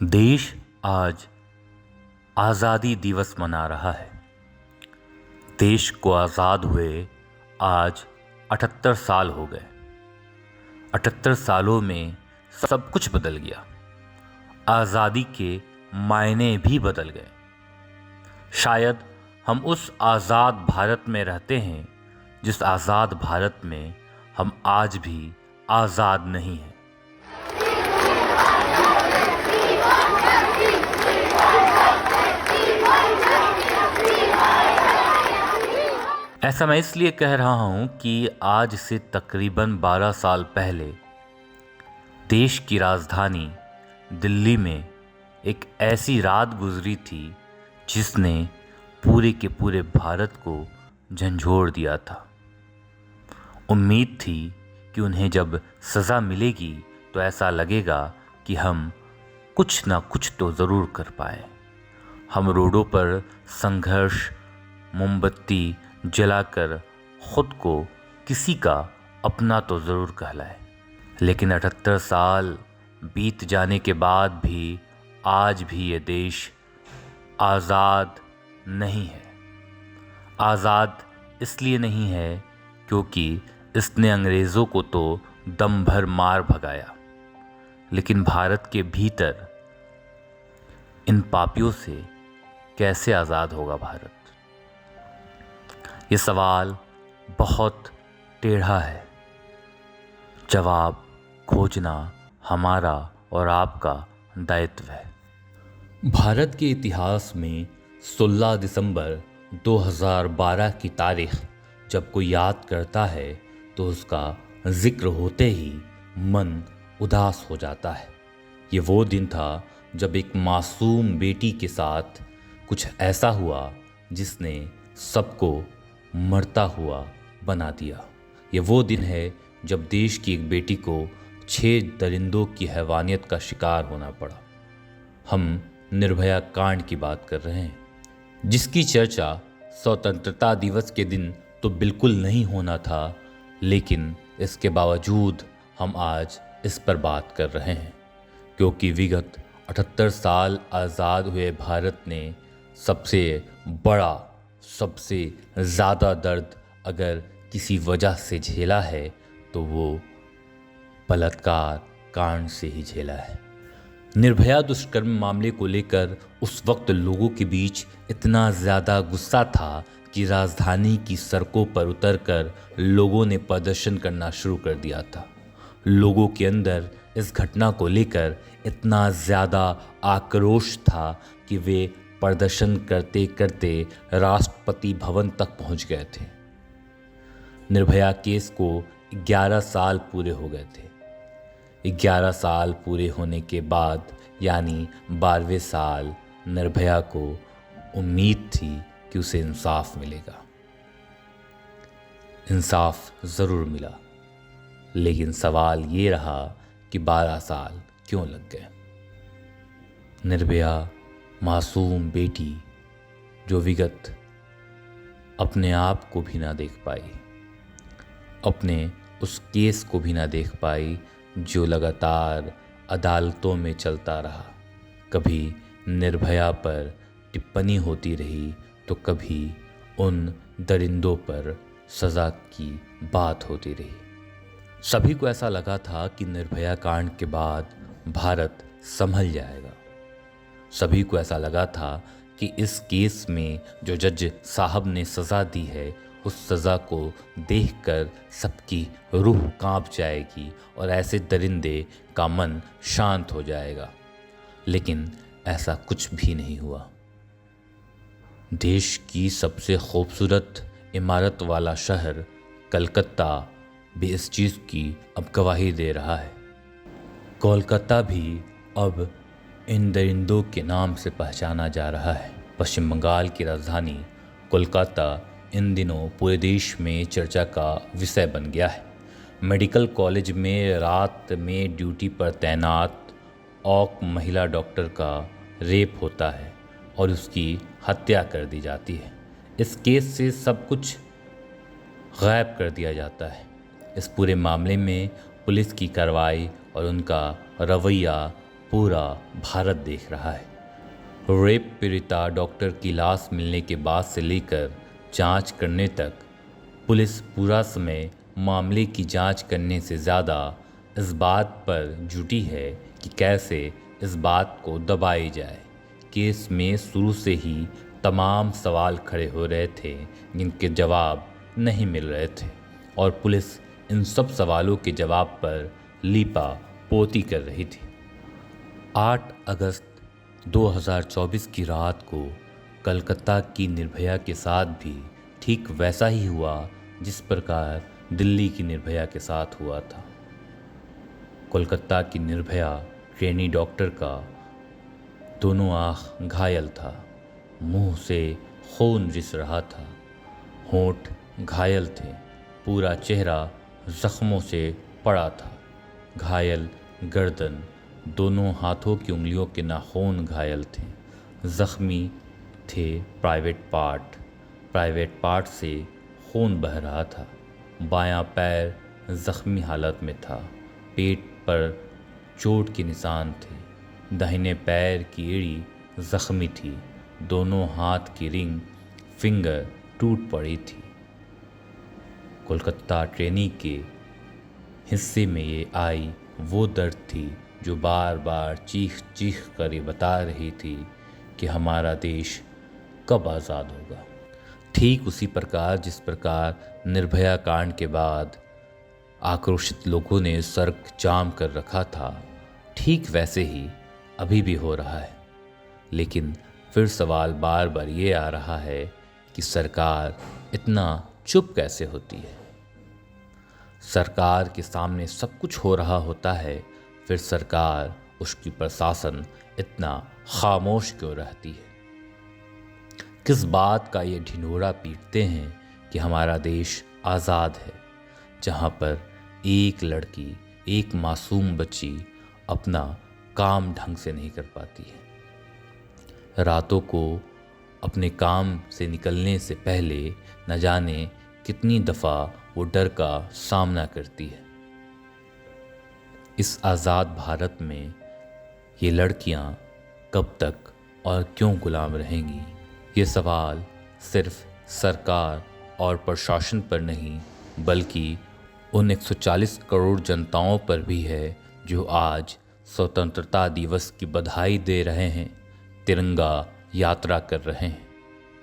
देश आज आज़ादी दिवस मना रहा है। देश को आज़ाद हुए आज 78 साल हो गए। 78 सालों में सब कुछ बदल गया। आज़ादी के मायने भी बदल गए। शायद हम उस आज़ाद भारत में रहते हैं जिस आज़ाद भारत में हम आज भी आज़ाद नहीं हैं। ऐसा मैं इसलिए कह रहा हूं कि आज से तकरीबन 12 साल पहले देश की राजधानी दिल्ली में एक ऐसी रात गुजरी थी जिसने पूरे के पूरे भारत को झंझोड़ दिया था। उम्मीद थी कि उन्हें जब सज़ा मिलेगी तो ऐसा लगेगा कि हम कुछ ना कुछ तो ज़रूर कर पाए। हम रोडों पर संघर्ष, मोमबत्ती जलाकर खुद को किसी का अपना तो ज़रूर कहलाए। लेकिन 78 साल बीत जाने के बाद भी आज भी ये देश आज़ाद नहीं है। आज़ाद इसलिए नहीं है क्योंकि इसने अंग्रेज़ों को तो दम भर मार भगाया, लेकिन भारत के भीतर इन पापियों से कैसे आज़ाद होगा भारत? ये सवाल बहुत टेढ़ा है। जवाब खोजना हमारा और आपका दायित्व है। भारत के इतिहास में 16 दिसंबर 2012 की तारीख जब कोई याद करता है तो उसका जिक्र होते ही मन उदास हो जाता है। ये वो दिन था जब एक मासूम बेटी के साथ कुछ ऐसा हुआ जिसने सबको मरता हुआ बना दिया। ये वो दिन है जब देश की एक बेटी को 6 दरिंदों की हैवानियत का शिकार होना पड़ा। हम निर्भया कांड की बात कर रहे हैं, जिसकी चर्चा स्वतंत्रता दिवस के दिन तो बिल्कुल नहीं होना था, लेकिन इसके बावजूद हम आज इस पर बात कर रहे हैं क्योंकि विगत 78 साल आज़ाद हुए भारत ने सबसे बड़ा, सबसे ज़्यादा दर्द अगर किसी वजह से झेला है तो वो बलात्कार कांड से ही झेला है। निर्भया दुष्कर्म मामले को लेकर उस वक्त लोगों के बीच इतना ज़्यादा गुस्सा था कि राजधानी की सड़कों पर उतरकर लोगों ने प्रदर्शन करना शुरू कर दिया था। लोगों के अंदर इस घटना को लेकर इतना ज़्यादा आक्रोश था कि वे प्रदर्शन करते करते राष्ट्रपति भवन तक पहुंच गए थे। निर्भया केस को 11 साल पूरे हो गए थे। 11 साल पूरे होने के बाद यानी 12वें साल निर्भया को उम्मीद थी कि उसे इंसाफ मिलेगा। इंसाफ ज़रूर मिला, लेकिन सवाल ये रहा कि 12 साल क्यों लग गए। निर्भया मासूम बेटी जो विगत अपने आप को भी ना देख पाई, अपने उस केस को भी ना देख पाई जो लगातार अदालतों में चलता रहा। कभी निर्भया पर टिप्पणी होती रही तो कभी उन दरिंदों पर सज़ा की बात होती रही। सभी को ऐसा लगा था कि निर्भया कांड के बाद भारत संभल जाएगा। सभी को ऐसा लगा था कि इस केस में जो जज साहब ने सज़ा दी है उस सज़ा को देखकर सबकी रूह कांप जाएगी और ऐसे दरिंदे का मन शांत हो जाएगा। लेकिन ऐसा कुछ भी नहीं हुआ। देश की सबसे खूबसूरत इमारत वाला शहर कलकत्ता भी इस चीज़ की अब गवाही दे रहा है। कोलकाता भी अब इन दरिंदों के नाम से पहचाना जा रहा है। पश्चिम बंगाल की राजधानी कोलकाता इन दिनों पूरे देश में चर्चा का विषय बन गया है। मेडिकल कॉलेज में रात में ड्यूटी पर तैनात औक महिला डॉक्टर का रेप होता है और उसकी हत्या कर दी जाती है। इस केस से सब कुछ गायब कर दिया जाता है। इस पूरे मामले में पुलिस की कार्रवाई और उनका रवैया पूरा भारत देख रहा है। रेप पीड़िता डॉक्टर की लाश मिलने के बाद से लेकर जांच करने तक पुलिस पूरा समय मामले की जांच करने से ज़्यादा इस बात पर जुटी है कि कैसे इस बात को दबाई जाए। केस में शुरू से ही तमाम सवाल खड़े हो रहे थे जिनके जवाब नहीं मिल रहे थे और पुलिस इन सब सवालों के जवाब पर लीपा पोती कर रही थी। 8 अगस्त 2024 की रात को कलकत्ता की निर्भया के साथ भी ठीक वैसा ही हुआ जिस प्रकार दिल्ली की निर्भया के साथ हुआ था। कोलकाता की निर्भया ट्रेनी डॉक्टर का दोनों आँख घायल था, मुंह से खून रिस रहा था, होंठ घायल थे, पूरा चेहरा जख्मों से पड़ा था। घायल गर्दन, दोनों हाथों की उंगलियों के नाखून घायल थे। जख्मी थे प्राइवेट पार्ट से खून बह रहा था। बायां पैर जख्मी हालत में था, पेट पर चोट के निशान थे। दाहिने पैर की एड़ी जख्मी थी, दोनों हाथ की रिंग फिंगर टूट पड़ी थी। कोलकाता ट्रेनी के हिस्से में ये आई वो दर्द थी जो बार बार चीख चीख कर ये बता रही थी कि हमारा देश कब आज़ाद होगा। ठीक उसी प्रकार जिस प्रकार निर्भया कांड के बाद आक्रोशित लोगों ने सड़क जाम कर रखा था, ठीक वैसे ही अभी भी हो रहा है। लेकिन फिर सवाल बार बार ये आ रहा है कि सरकार इतना चुप कैसे होती है। सरकार के सामने सब कुछ हो रहा होता है, फिर सरकार, उसकी प्रशासन इतना खामोश क्यों रहती है। किस बात का ये ढिंढोरा पीटते हैं कि हमारा देश आज़ाद है, जहाँ पर एक लड़की, एक मासूम बच्ची अपना काम ढंग से नहीं कर पाती है। रातों को अपने काम से निकलने से पहले न जाने कितनी दफ़ा वो डर का सामना करती है। इस आज़ाद भारत में ये लड़कियां कब तक और क्यों गुलाम रहेंगी? ये सवाल सिर्फ सरकार और प्रशासन पर नहीं, बल्कि उन 140 करोड़ जनताओं पर भी है जो आज स्वतंत्रता दिवस की बधाई दे रहे हैं, तिरंगा यात्रा कर रहे हैं।